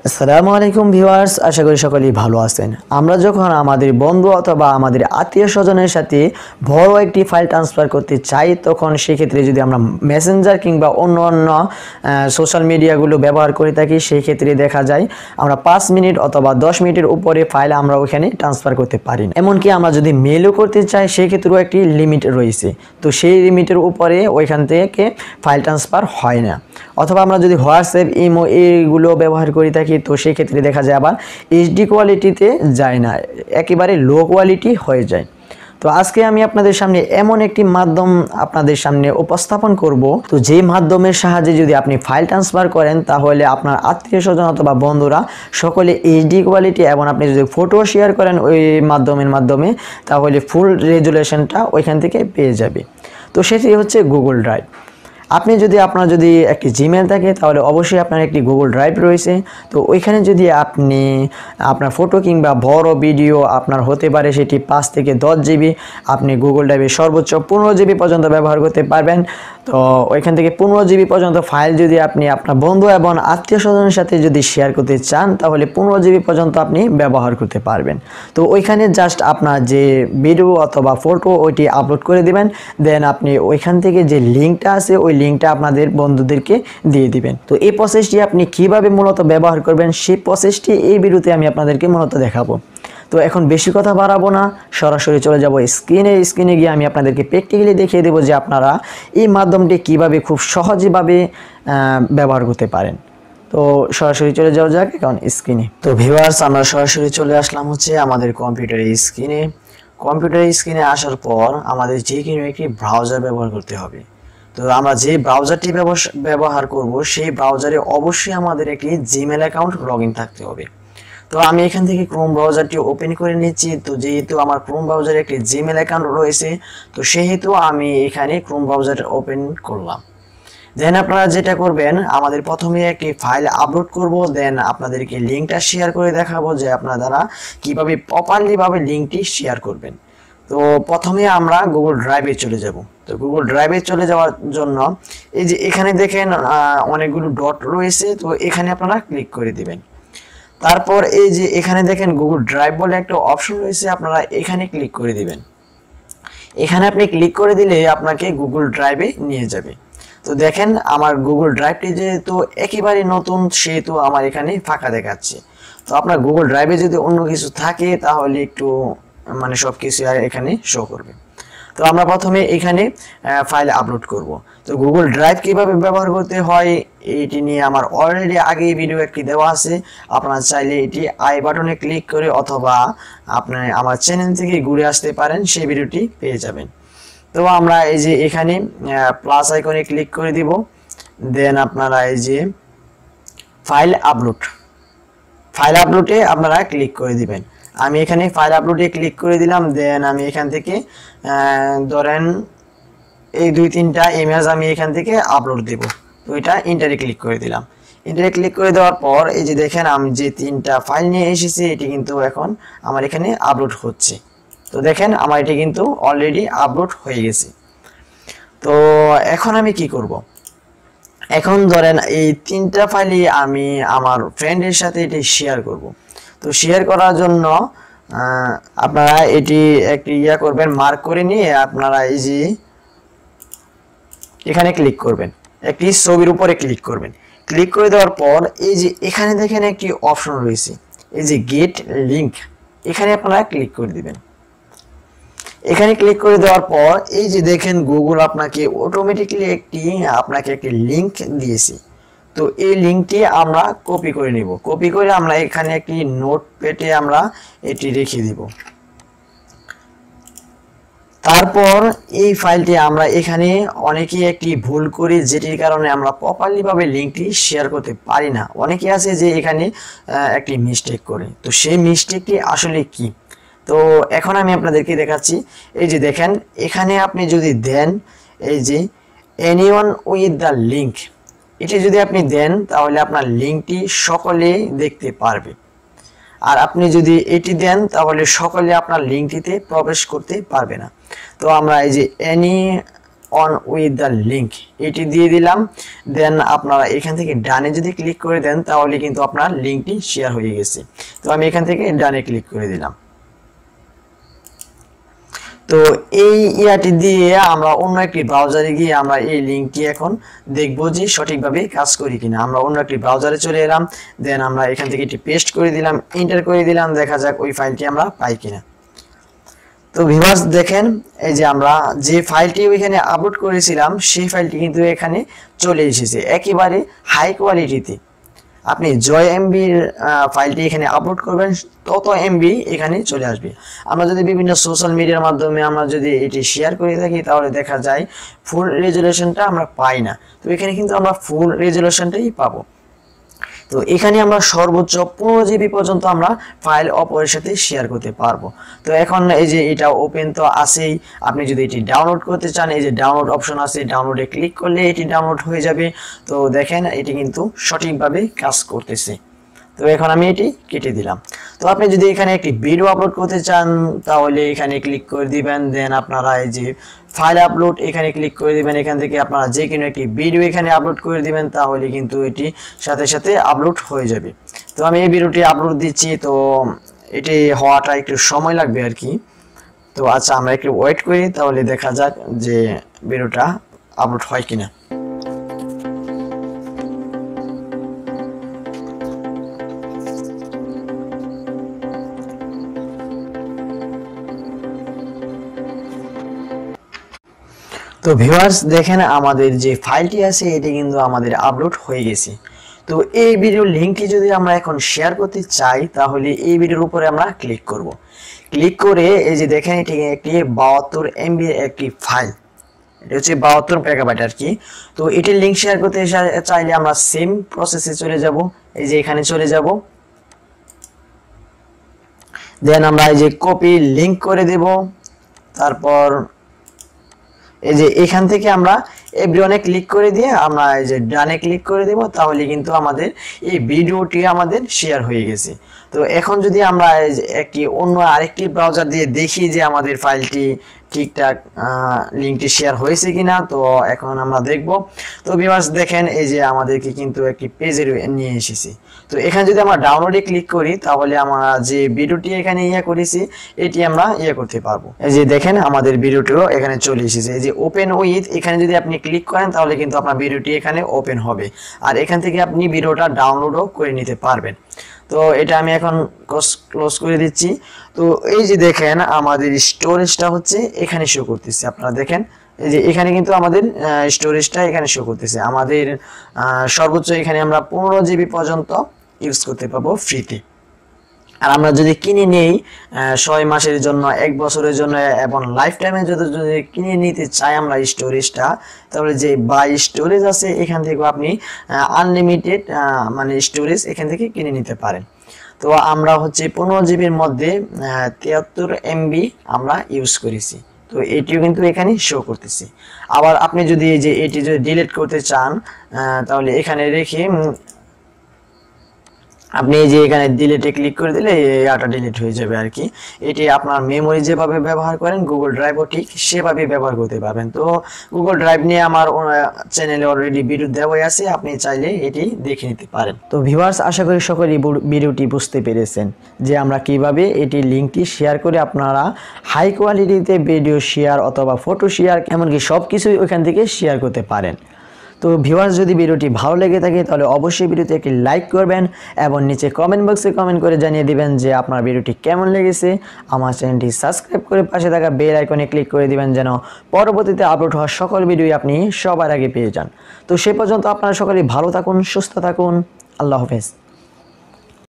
আসসালামু আলাইকুম ভিউয়ার্স, আশা করি সকলেই ভালো আছেন। আমরা যখন আমাদের বন্ধু অথবা আমাদের আত্মীয় স্বজনের সাথে বড় একটি ফাইল ট্রান্সফার করতে চাই, তখন সেক্ষেত্রে যদি আমরা মেসেঞ্জার কিংবা অন্য অন্য সোশ্যাল মিডিয়াগুলো ব্যবহার করে থাকি, সেই ক্ষেত্রে দেখা যায় আমরা 5 মিনিট অথবা 10 মিনিটের উপরে ফাইল আমরা ওইখানে ট্রান্সফার করতে পারি না। এমনকি আমরা যদি মেলও করতে চাই, সেই ক্ষেত্রেও একটি লিমিট রয়েছে। তো সেই লিমিটের উপরে ওইখান থেকে ফাইল ট্রান্সফার হয় না। অথবা আমরা যদি হোয়াটসঅ্যাপ, ইমো এইগুলো ব্যবহার করে থাকি, তো সেই ক্ষেত্রে দেখা যায় আবার এইচডি কোয়ালিটিতে যায় না, একেবারে লো কোয়ালিটি হয়ে যায়। তো আজকে আমি আপনাদের সামনে এমন একটি মাধ্যম আপনাদের সামনে উপস্থাপন করব, তো যেই মাধ্যমের সাহায্যে যদি আপনি ফাইল ট্রান্সফার করেন, তাহলে আপনার আত্মীয় স্বজন অথবা বন্ধুরা সকলে এইচডি কোয়ালিটি, এবং আপনি যদি ফটো শেয়ার করেন ওই মাধ্যমে, তাহলে ফুল রেজুলেশনটা ওইখান থেকে পেয়ে যাবে। তো সেটি হচ্ছে গুগল ড্রাইভ। আপনি যদি আপনার একটি জিমেল থাকে, তাহলে অবশ্যই আপনার একটি গুগল ড্রাইভ রয়েছে। তো ওইখানে যদি আপনি আপনার ফটো কিংবা বড় ভিডিও আপনার হতে পারে, সেটি 5 থেকে 10 জিবি, আপনি গুগল ড্রাইভে সর্বোচ্চ 15 জিবি পর্যন্ত ব্যবহার করতে পারবেন। তো ওইখান থেকে 15 জিবি পর্যন্ত ফাইল যদি আপনি আপনার বন্ধু এবং আত্মীয় স্বজনের সাথে যদি শেয়ার করতে চান, তাহলে 15 জিবি পর্যন্ত আপনি ব্যবহার করতে পারবেন। তো ওইখানে জাস্ট আপনার যে ভিডিও অথবা ফটো ওইটি আপলোড করে দিবেন, দেন আপনি ওইখান থেকে যে লিঙ্কটা আছে ওই লিঙ্কটা আপনাদের বন্ধুদেরকে দিয়ে দিবেন। তো এই প্রসেসটি আপনি কিভাবে মূলত ব্যবহার করবেন, সেই প্রসেসটি এই ভিডিওতে আমি আপনাদেরকে মূলত দেখাবো। তো এখন বেশি কথা বাড়াবো না, সরাসরি চলে যাব স্ক্রিনে গিয়ে আমি আপনাদেরকে প্র্যাকটিক্যালি দেখিয়ে দেবো যে আপনারা এই মাধ্যমটি কিভাবে খুব সহজভাবে ব্যবহার করতে পারেন। তো সরাসরি চলে যাওয়া যাক এখন স্ক্রিনে। তো ভিউয়ার্স, আমরা সরাসরি চলে আসলাম হচ্ছে আমাদের কম্পিউটারের স্ক্রিনে আসার পর আমাদের যে কোনো একটি ব্রাউজার ব্যবহার করতে হবে। তো আমরা যে ব্রাউজারটি ব্যবহার করব, সেই ব্রাউজারে অবশ্যই আমাদের একটি জিমেল অ্যাকাউন্ট লগইন থাকতে হবে। তো আমি এখান থেকে ক্রোম ব্রাউজারটি ওপেন করে নিচ্ছি। তো যেহেতু আমার ক্রোম ব্রাউজারে একটি জিমেল অ্যাকাউন্ট রয়েছে, তো সেহেতু আমি এখানে ক্রোম ব্রাউজার ওপেন করলাম। দেন আপনারা যেটা করবেন, আমাদের প্রথমে একটি ফাইল আপলোড করব, দেন আপনাদেরকে লিঙ্কটা শেয়ার করে দেখাবো যে আপনারা কিভাবে প্রপারলি ভাবে লিঙ্কটি শেয়ার করবেন। তো প্রথমে আমরা গুগল ড্রাইভে চলে যাব। তো গুগল ড্রাইভে চলে যাওয়ার জন্য এই যে এখানে দেখেন অনেকগুলো ডট রয়েছে, তো এখানে আপনারা ক্লিক করে দিবেন। তারপর এই যে এখানে দেখেন গুগল ড্রাইভ বলে একটা অপশন রয়েছে, আপনারা এখানে ক্লিক করে দিবেন। এখানে আপনি ক্লিক করে দিলে আপনাকে গুগল ড্রাইভে নিয়ে যাবে। তো দেখেন আমার গুগল ড্রাইভটি যেহেতু একেবারে নতুন, সেহেতু আমার এখানে ফাঁকা দেখাচ্ছে। তো আপনার গুগল ড্রাইভে যদি অন্য কিছু থাকে, তাহলে একটু সবকিছু এখানে শো করবে। তো আমরা প্রথমে এখানে ফাইল আপলোড করব। তো গুগল ড্রাইভ কিভাবে ব্যবহার করতে হয় এটি নিয়ে আমার অলরেডি আগেই ভিডিও একটি দেওয়া আছে, আপনারা চাইলে এটি আই বাটনে ক্লিক করে অথবা আপনি আমার চ্যানেল থেকে ঘুরে আসতে পারেন, সেই ভিডিওটি পেয়ে যাবেন। তো আমরা এই যে এখানে প্লাস আইকনে ক্লিক করে দিব, দেন আপনারা এই যে ফাইল আপলোডে আপনারা ক্লিক করে দিবেন। আমি এখানে ফাইল আপলোডে ক্লিক করে দিলাম। দেন আমি এখান থেকে ধরেন এই 2-3টা ইমেজ আমি এখান থেকে আপলোড দেব। তো এটা ইন্টারে ক্লিক করে দিলাম। ইন্টারে ক্লিক করে দেওয়ার পর এই যে দেখেন আমি যে 3টা ফাইল নিয়ে এসেছি, এটি কিন্তু এখন আমার এখানে আপলোড হচ্ছে। তো দেখেন আমার এটি কিন্তু অলরেডি আপলোড হয়ে গেছে। তো এখন আমি কি করব, এখন ধরেন এই 3টা ফাইলই আমি আমার ফ্রেন্ডের সাথে এটি শেয়ার করব। তো শেয়ার করার জন্য আপনারা এটি একটি করবেন, মার্ক করে নিয়ে আপনারা এই যে এখানে ক্লিক করবেন, একটি ছবির উপরে ক্লিক করবেন। ক্লিক করে দেওয়ার পর এই যে এখানে দেখেন একটি অপশন রয়েছে, এই যে গেট লিংক, এখানে আপনারা ক্লিক করে দিবেন। এখানে ক্লিক করে দেওয়ার পর এই যে দেখেন গুগল আপনাকে অটোমেটিক্যালি আপনাকে একটি লিংক দিয়েছে। তো এই লিংকটি আমরা কপি করে নিব। কপি করে আমরা এখানে একটি নোটপ্যাডে আমরা এটি রেখে দিব। তারপর এই ফাইলটি আমরা এখানে অনেকেই একটি ভুল করি, যেটির কারণে আমরা প্রপারলি ভাবে লিংকটি শেয়ার করতে পারি না। অনেকে আছে যে এখানে একটি মিস্টেক করে। তো সেই মিস্টেকটি আসলে কি, তো এখন আমি আপনাদেরকে দেখাচ্ছি। এই যে দেখেন এখানে আপনি যদি দেন এই যে এনিওয়ান উইথ দ্য লিংক, এটি যদি আপনি দেন, তাহলে আপনার লিংকটি সকলে দেখতে পারবে। আর আপনি যদি এটি দেন, তাহলে সকলে আপনার লিংকটিতে প্রবেশ করতে পারবে না। তো আমরা এই যে অন উইথ দ্য লিঙ্ক এটি দিয়ে দিলাম। দেন আপনারা এখান থেকে ডানে যদি ক্লিক করে দেন তাহলে কিন্তু আপনার লিঙ্কটি শেয়ার হয়ে গেছে। তো আমি এখান থেকে ডানে ক্লিক করে দিলাম। তো এই ইয়াটি দিয়ে আমরা অন্য একটি ব্রাউজারে গিয়ে আমরা এই লিঙ্কটি এখন দেখব যে সঠিকভাবে কাজ করি কিনা। আমরা অন্য একটি ব্রাউজারে চলে এলাম, দেন আমরা এখান থেকে এটি পেস্ট করে দিলাম, এন্টার করে দিলাম, দেখা যাক ওই ফাইলটি আমরা পাই কিনা। তো ভিউয়ার্স দেখেন এই যে আমরা যে ফাইলটি ওইখানে আপলোড করেছিলাম সেই ফাইলটি কিন্তু এখানে চলে এসেছে একেবারে হাই কোয়ালিটিতে। আপনি জয় এমবির ফাইলটি এখানে আপলোড করবেন তত এমবি এখানে চলে আসবে। আমরা যদি বিভিন্ন সোশ্যাল মিডিয়ার মাধ্যমে আমরা যদি এটি শেয়ার করে থাকি তাহলে দেখা যায় ফুল রেজুলেশনটা আমরা পাই না। তো এখানে কিন্তু আমরা ফুল রেজুলেশনটাই পাবো। তো এখানে আমরা সর্বোচ্চ 15 জিবি পর্যন্ত আমরা ফাইল অপরের সাথে শেয়ার করতে পারবো। তো এখন এই যে এটা ওপেন তো আছেই, আপনি যদি এটি ডাউনলোড করতে চান এই যে ডাউনলোড অপশন আছে, ডাউনলোডে ক্লিক করলে এটি ডাউনলোড হয়ে যাবে। তো দেখেন এটি কিন্তু সঠিকভাবে কাজ করতেছে। তো এখন আমি এটি কেটে দিলাম। তো আপনি যদি এখানে একটি ভিডিও আপলোড করতে চান তাহলে এখানে ক্লিক করে দিবেন, দেন আপনারা এই যে ফাইল আপলোড এখানে ক্লিক করে দিবেন। এখান থেকে আপনারা যে কোনো একটি ভিডিও এখানে আপলোড করে দিবেন তাহলে কিন্তু এটি সাথে সাথে আপলোড হয়ে যাবে। তো আমি এই ভিডিওটি আপলোড দিচ্ছি, তো এটি হওয়াটা একটু সময় লাগবে আর কি। তো আচ্ছা আমরা একটু ওয়েট করি, তাহলে দেখা যাক যে ভিডিওটা আপলোড হয় কিনা। তো ভিউয়ার্স দেখেন আমাদের যে ফাইলটি আছে এটি কিন্তু আমাদের আপলোড হয়ে গেছে। তো এই ভিডিওর লিঙ্কটি যদি আমরা এখন শেয়ার করতে চাই তাহলে এই ভিডিওর উপরে আমরা ক্লিক করব। ক্লিক করে এই যে দেখেন এটি একটি 72 MB একটি ফাইল, এটা হচ্ছে 72 মেগাবাইট আর কি। তো এটির লিঙ্ক শেয়ার করতে চাইলে আমরা সেম প্রসেসে চলে যাব, এই যে এখানে চলে যাব, দেন আমরা এই যে কপি লিঙ্ক করে দেব। তারপর এই যে এখান থেকে আমরা এভরিওয়ানে ক্লিক করে দিয়ে আমরা এই যে ডানে ক্লিক করে দেব, তাহলে কিন্তু আমাদের এই ভিডিওটি আমাদের শেয়ার হয়ে গেছে। তো এখন যদি আমরা একটি অন্য আরেকটি ব্রাউজার দিয়ে দেখি যে আমাদের ফাইলটি ঠিকঠাক লিঙ্কটি শেয়ার হয়েছে কিনা, তো এখন আমরা দেখব। তো ভিউয়ার্স দেখেন এই যে আমাদেরকে কিন্তু একটি পেজে নিয়ে এসেছি। তো এখানে যদি আমরা ডাউনলোডে ক্লিক করি তাহলে আমরা যে ভিডিওটি এখানে করেছি এটি আমরা করতে পারবো। এই যে দেখেন আমাদের ভিডিওটিও এখানে চলে এসেছে। এই যে ওপেন উইথ এখানে যদি আপনি ক্লিক করেন তাহলে কিন্তু আপনার ভিডিওটি এখানে ওপেন হবে, আর এখান থেকে আপনি ভিডিওটা ডাউনলোডও করে নিতে পারবেন। তো এটা আমি এখন ক্লোজ করে দিচ্ছি। তো এই যে দেখেন আমাদের স্টোরেজটা হচ্ছে এখানে শো করতেছে, আপনারা দেখেন এই যে এখানে কিন্তু আমাদের স্টোরেজটা এখানে শো করতেছে। আমাদের সর্বোচ্চ এখানে আমরা 15 জিবি পর্যন্ত ইউজ করতে পারবো ফ্রিতে। আর আমরা যদি কিনে নেই 6 মাসের জন্য, 1 বছরের জন্য এবং লাইফ টাইমের জন্য যদি কিনে নিতে চাই আমরা স্টোরেজটা, তাহলে যে বাই স্টোরেজ আছে এখান থেকে আপনি আনলিমিটেড মানে স্টোরেজ এখান থেকে কিনে নিতে পারেন। তো আমরা হচ্ছে 15 জিবির মধ্যে 73 MB আমরা ইউজ করেছি। তো এটিও কিন্তু এখানে শো করতেছি। আবার আপনি যদি এই যে এটি যদি ডিলিট করতে চান তাহলে এখানে রেখে আপনি এই যে এখানে ডিলিটে ক্লিক করে দিলে এটা ডিলিট হয়ে যাবে আর কি। এটি আপনার মেমোরি যেভাবে ব্যবহার করেন গুগল ড্রাইভও ঠিক সেভাবে ব্যবহার করতে পারবেন। তো গুগল ড্রাইভ নিয়ে আমার চ্যানেলে অলরেডি ভিডিও দেওয়াই আছে, আপনি চাইলে এটি দেখে নিতে পারেন। তো ভিউয়ার্স আশা করি সকলেই ভিডিওটি বুঝতে পেরেছেন যে আমরা কিভাবে এটি লিঙ্কটি শেয়ার করে আপনারা হাই কোয়ালিটিতে ভিডিও শেয়ার অথবা ফটো শেয়ার এমনকি সব কিছুই ওইখান থেকে শেয়ার করতে পারেন। তো ভিউয়ার্স যদি ভিডিওটি ভালো লেগে থাকে তাহলে অবশ্যই ভিডিওতে একটি লাইক করবেন এবং নিচে কমেন্ট বক্সে কমেন্ট করে জানিয়ে দিবেন যে আপনার ভিডিওটি কেমন লেগেছে। আমার চ্যানেলটি সাবস্ক্রাইব করে পাশে থাকা বেল আইকনে ক্লিক করে দিবেন যেন পরবর্তীতে আপলোড হওয়া সকল ভিডিওই আপনি সবার আগে পেয়ে যান। তো সে পর্যন্ত আপনারা সকলেই ভালো থাকুন, সুস্থ থাকুন, আল্লাহ হাফেজ।